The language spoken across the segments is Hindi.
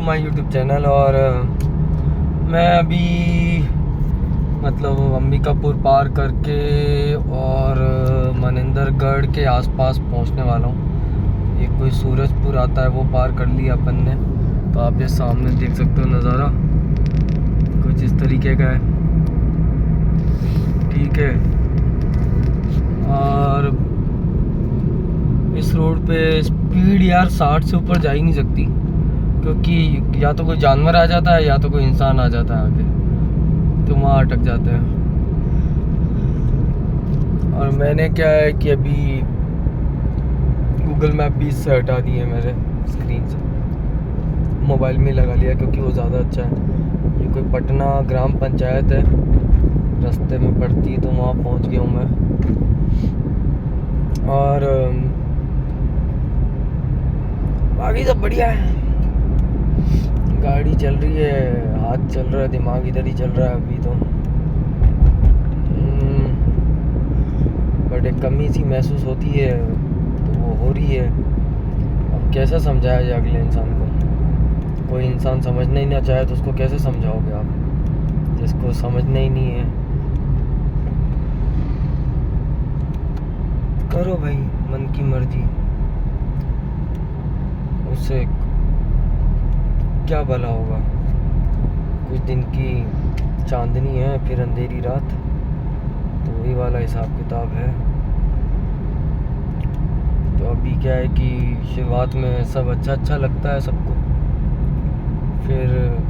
My YouTube channel. और मैं अभी मतलब अंबिकापुर पार करके और मनिंदरगढ़ के आसपास पहुंचने वाला हूं। ये कोई सूरजपुर आता है, वो पार कर लिया अपन ने। तो आप ये सामने देख सकते हो नज़ारा कुछ इस तरीके का है, ठीक है। और इस रोड पे स्पीड यार 60 से ऊपर जा ही नहीं सकती, क्योंकि या तो कोई जानवर आ जाता है या तो कोई इंसान आ जाता है आगे, तो वहाँ अटक जाते हैं। और मैंने क्या है कि अभी गूगल मैप भी इससे हटा दिए मेरे स्क्रीन से, मोबाइल में लगा लिया क्योंकि वो ज़्यादा अच्छा है। ये कोई पटना ग्राम पंचायत है, रास्ते में पड़ती है, तो वहाँ पहुँच गया हूँ मैं। और बाकी सब बढ़िया है, गाड़ी चल रही है, हाथ चल रहा है, दिमाग इधर ही चल रहा है अभी तो। बट एक कमी सी महसूस होती है, तो वो हो रही है। अब कैसे समझाया जाए अगले इंसान को? कोई इंसान समझना ही ना चाहे तो उसको कैसे समझाओगे आप, जिसको समझना ही नहीं है? करो भाई मन की मर्जी, उससे क्या भला होगा? कुछ दिन की चांदनी है, फिर अंधेरी रात, तो वही वाला हिसाब किताब है। तो अभी क्या है कि शुरुआत में सब अच्छा लगता है सबको, फिर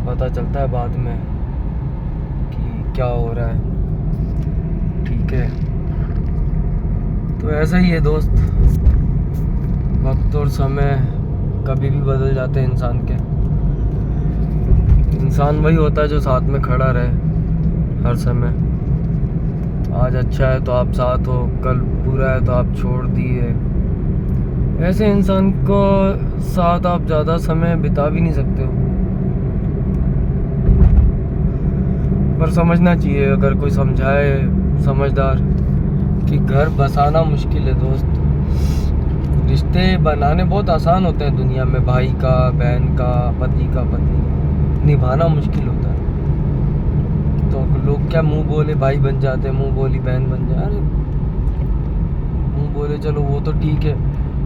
पता चलता है बाद में कि क्या हो रहा है, ठीक है। तो ऐसा ही है दोस्त, वक्त और समय कभी भी बदल जाते हैं इंसान के। इंसान वही होता है जो साथ में खड़ा रहे हर समय। आज अच्छा है तो आप साथ हो, कल बुरा है तो आप छोड़ दिए। ऐसे इंसान को साथ आप ज़्यादा समय बिता भी नहीं सकते हो। पर समझना चाहिए, अगर कोई समझाए समझदार, कि घर बसाना मुश्किल है दोस्त। रिश्ते बनाने बहुत आसान होते हैं दुनिया में, भाई का, बहन का, पति का, पत्नी का। निभाना मुश्किल होता है। तो लोग क्या मुंह बोले भाई बन जाते हैं, मुंह बोली बहन बन जाए। अरे मुंह बोले चलो वो तो ठीक है,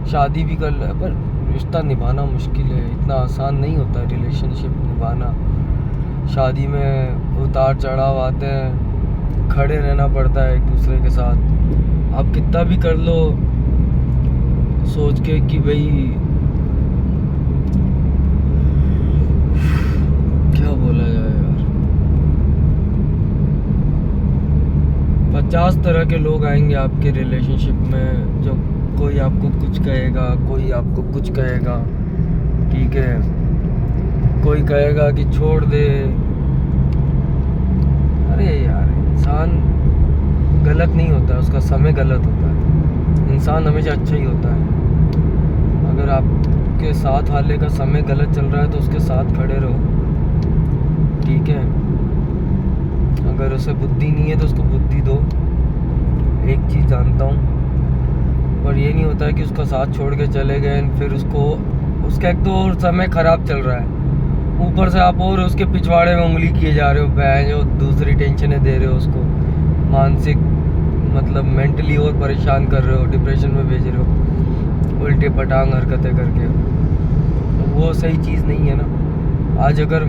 शादी भी कर ले, पर रिश्ता निभाना मुश्किल है। इतना आसान नहीं होता है रिलेशनशिप निभाना। शादी में उतार चढ़ाव आते हैं, खड़े रहना पड़ता है एक दूसरे के साथ। आप कितना भी कर लो सोच के कि भाई क्या बोला जाए यार, 50 तरह के लोग आएंगे आपके रिलेशनशिप में, जो कोई आपको कुछ कहेगा, कोई आपको कुछ कहेगा, ठीक है। कोई कहेगा कि छोड़ दे। अरे यार, इंसान गलत नहीं होता, उसका समय गलत होता है। इंसान हमेशा अच्छा ही होता है। अगर आपके साथ वाले का समय गलत चल रहा है तो उसके साथ खड़े रहो, ठीक है। अगर उसे बुद्धि नहीं है तो उसको बुद्धि दो। एक चीज़ जानता हूँ, पर ये नहीं होता है कि उसका साथ छोड़ के चले गए, फिर उसका एक तो और समय ख़राब चल रहा है, ऊपर से आप और उसके पिछवाड़े में उंगली किए जा रहे हो, बहन जो दूसरी टेंशनें दे रहे हो उसको, मानसिक मतलब मेंटली और परेशान कर रहे हो, डिप्रेशन में भेज रहे हो उल्टे पटांग हरकतें करके। तो वो सही चीज़ नहीं है ना। आज अगर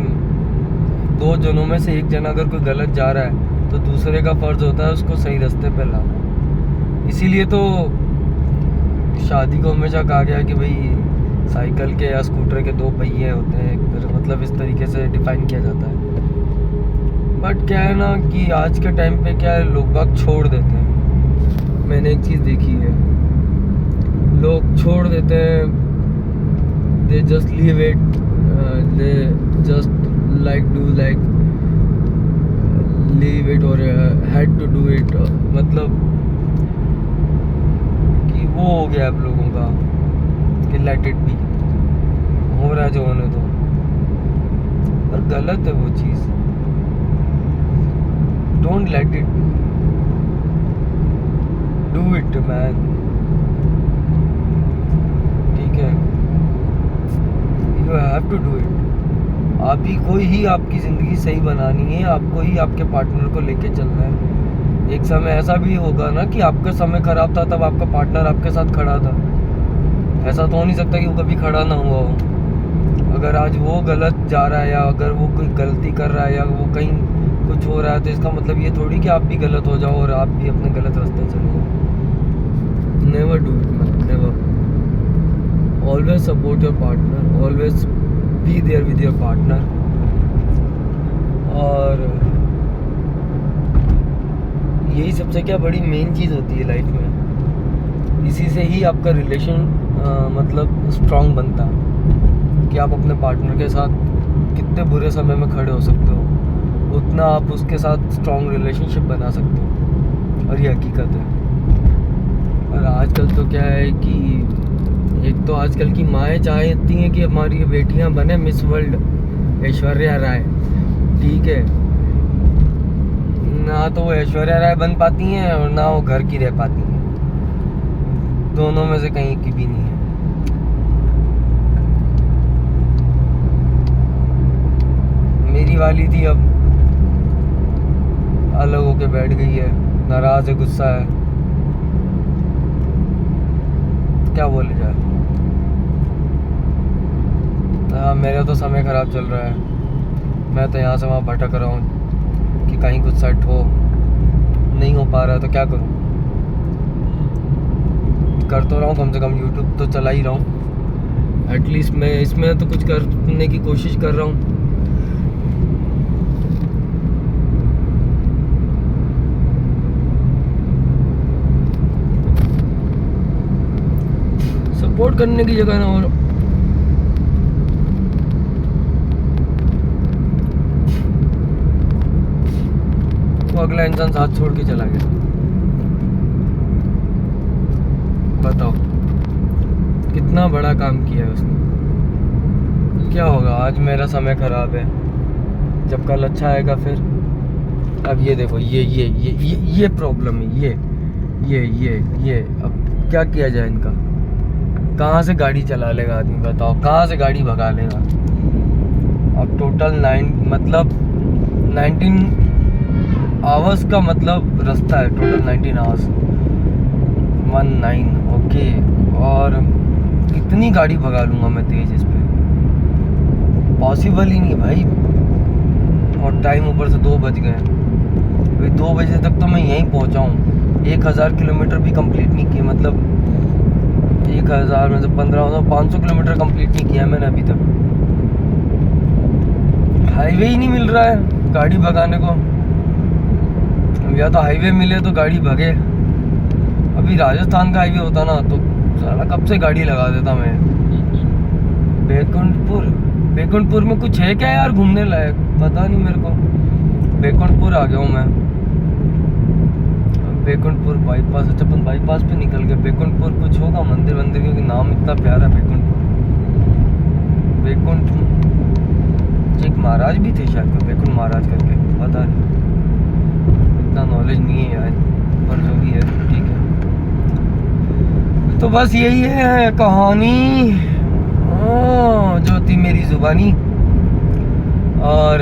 2 जनों में से एक जना अगर कोई गलत जा रहा है तो दूसरे का फ़र्ज़ होता है उसको सही रास्ते पे लाना। इसीलिए तो शादी को हमेशा कहा गया कि भाई साइकिल के या स्कूटर के 2 पहिए होते हैं, मतलब इस तरीके से डिफ़ाइन किया जाता है। बट क्या है ना कि आज के टाइम पे क्या है, लोग बाग छोड़ देते हैं। मैंने एक चीज़ देखी है, लोग छोड़ देते हैं, they just leave it, they just like leave it और हैड टू डू इट। मतलब कि वो हो गया आप लोगों का कि लेट इट बी, हो रहा है जो होने दो। पर गलत है वो चीज़, don't let it, do it man, ठीक है। You have to do it. आप ही को ही आपकी ज़िंदगी सही बनानी है, आपको ही आपके पार्टनर को लेके चलना है। एक समय ऐसा भी होगा ना कि आपका समय ख़राब था तब आपका पार्टनर आपके साथ खड़ा था। ऐसा तो हो नहीं सकता कि वो कभी खड़ा ना हुआ हो। अगर आज वो गलत जा रहा है या अगर वो कोई गलती कर रहा है या वो कहीं कुछ हो रहा है तो इसका मतलब ये थोड़ी कि आप भी गलत हो जाओ और आप भी अपने गलत रास्ते चले जाओ। Never do it man, never. Always support your partner, always be there with your partner. और यही सबसे क्या बड़ी मेन चीज़ होती है लाइफ में। इसी से ही आपका रिलेशन मतलब स्ट्रांग बनता है कि आप अपने पार्टनर के साथ कितने बुरे समय में खड़े हो सकते हो, उतना आप उसके साथ स्ट्रांग रिलेशनशिप बना सकते हो। और ये हकीकत है। और आजकल तो क्या है कि एक तो आजकल की माएँ चाहती हैं कि हमारी ये बेटियां बने मिस वर्ल्ड ऐश्वर्या राय, ठीक है। ना तो वो ऐश्वर्या राय बन पाती हैं और ना वो घर की रह पाती हैं, दोनों में से कहीं की भी नहीं है। मेरी वाली थी अब अलग होके बैठ गई है, नाराज है, गुस्सा है, क्या बोले जाए। मेरा तो समय ख़राब चल रहा है, मैं तो यहाँ से वहाँ भटक रहा हूँ कि कहीं कुछ सेट हो, नहीं हो पा रहा है तो क्या करूँ। कर तो रहा हूँ, कम से कम यूट्यूब तो चला ही रहा हूँ, एटलीस्ट मैं इसमें तो कुछ करने की कोशिश कर रहा हूँ। सपोर्ट करने की जगह ना और वो अगला इंसान साथ छोड़ के चला गया। बताओ कितना बड़ा काम किया है उसने। क्या होगा, आज मेरा समय ख़राब है, जब कल अच्छा आएगा फिर। अब ये देखो ये प्रॉब्लम है, ये अब क्या किया जाए इनका। कहाँ से गाड़ी चला लेगा आदमी, बताओ कहाँ से गाड़ी भगा लेगा। अब टोटल 19 आवर्स का मतलब रास्ता है, टोटल 19 आवर्स 19, ओके। और कितनी गाड़ी भगा लूँगा मैं तेज इस पे, पॉसिबल ही नहीं भाई। और टाइम ऊपर से 2 बज गए, भाई 2 बजे तक तो मैं यहीं पहुँचा हूँ। 1000 किलोमीटर भी कंप्लीट नहीं किया, मतलब 1000 में से 500 किलोमीटर कंप्लीट नहीं किया मैंने अभी तक। हाईवे ही नहीं मिल रहा है गाड़ी भगाने को, या तो हाईवे मिले तो गाड़ी भगे। अभी राजस्थान का हाईवे होता ना तो साला कब से गाड़ी लगा देता मैं। बैकुंठपुर में कुछ है क्या यार घूमने लायक, पता नहीं मेरे को। बैकुंठपुर आ गया हूँ मैं, बैकुंठपुर बाईपास, अच्छा अपन बाईपास पे निकल गए। बैकुंठपुर कुछ होगा मंदिर वंदिर, क्योंकि नाम इतना प्यारा बैकुंठपुर। एक महाराज भी थे शायद, बैकुंठ महाराज करके, पता नहीं, इतना नॉलेज नहीं है यार, पर जो भी है ठीक है। तो बस यही है कहानी जो थी मेरी जुबानी। और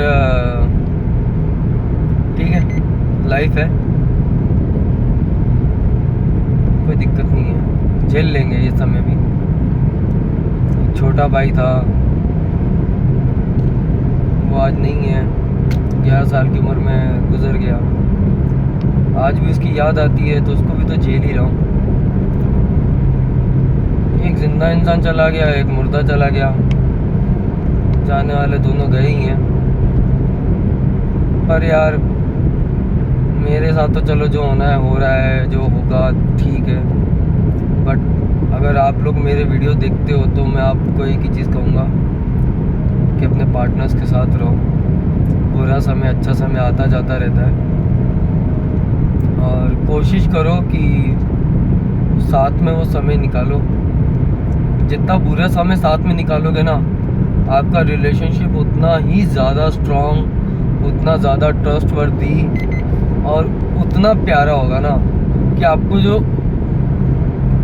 ठीक है, लाइफ है, कोई दिक्कत नहीं है, झेल लेंगे ये समय भी। एक छोटा भाई था, वो आज नहीं है, 11 साल की उम्र में गुजर गया। आज भी उसकी याद आती है तो उसको भी तो झेल ही रहा हूँ। एक जिंदा इंसान चला गया, एक मुर्दा चला गया, जाने वाले दोनों गए ही हैं। पर यार मेरे साथ तो चलो जो होना है हो रहा है, जो होगा ठीक है। बट अगर आप लोग मेरे वीडियो देखते हो तो मैं आपको एक ही चीज़ कहूँगा कि अपने पार्टनर्स के साथ रहो। बुरा समय अच्छा समय आता जाता रहता है, और कोशिश करो कि साथ में वो समय निकालो। जितना बुरा समय साथ में निकालोगे ना, आपका रिलेशनशिप उतना ही ज़्यादा स्ट्रॉन्ग, उतना ज़्यादा ट्रस्टवर्दी और उतना प्यारा होगा ना कि आपको जो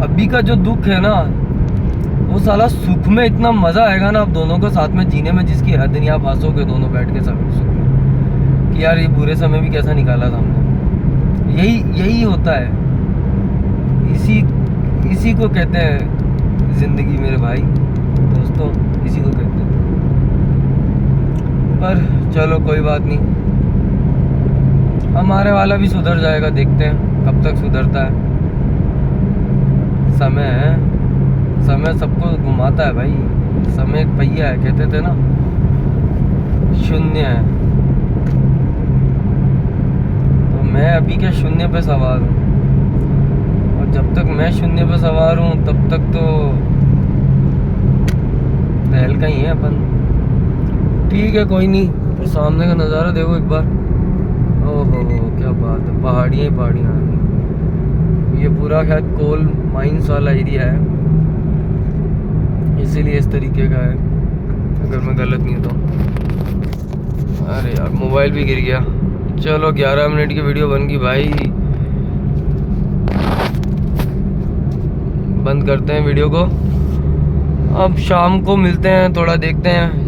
अभी का जो दुख है ना वो साला सुख में इतना मज़ा आएगा ना आप दोनों को साथ में जीने में, जिसकी हद नहीं। आप हंसोगे दोनों बैठ के सब सुख में कि यार ये बुरे समय भी कैसा निकाला था हमने। यही होता है, इसी को कहते हैं ज़िंदगी मेरे भाई दोस्तों, इसी को कहते हैं। पर चलो कोई बात नहीं, हमारे वाला भी सुधर जाएगा, देखते हैं कब तक सुधरता है। समय सबको घुमाता है भाई। समय एक पहिया है, कहते थे ना, शून्य है। तो मैं अभी के शून्य पे सवार हूँ, और जब तक मैं शून्य पे सवार हूँ तब तक तो टहल का ही है अपन। ठीक है कोई नहीं, पर सामने का नज़ारा देखो एक बार। ओहो क्या बात है, पहाड़ियाँ ही पहाड़ियाँ हैं। ये पूरा शायद कोल माइंस वाला एरिया है, इसीलिए इस तरीके का है, अगर मैं गलत नहीं हूँ तो। अरे यार मोबाइल भी गिर गया। चलो 11 मिनट की वीडियो बन गई भाई, बंद करते हैं वीडियो को। अब शाम को मिलते हैं, थोड़ा देखते हैं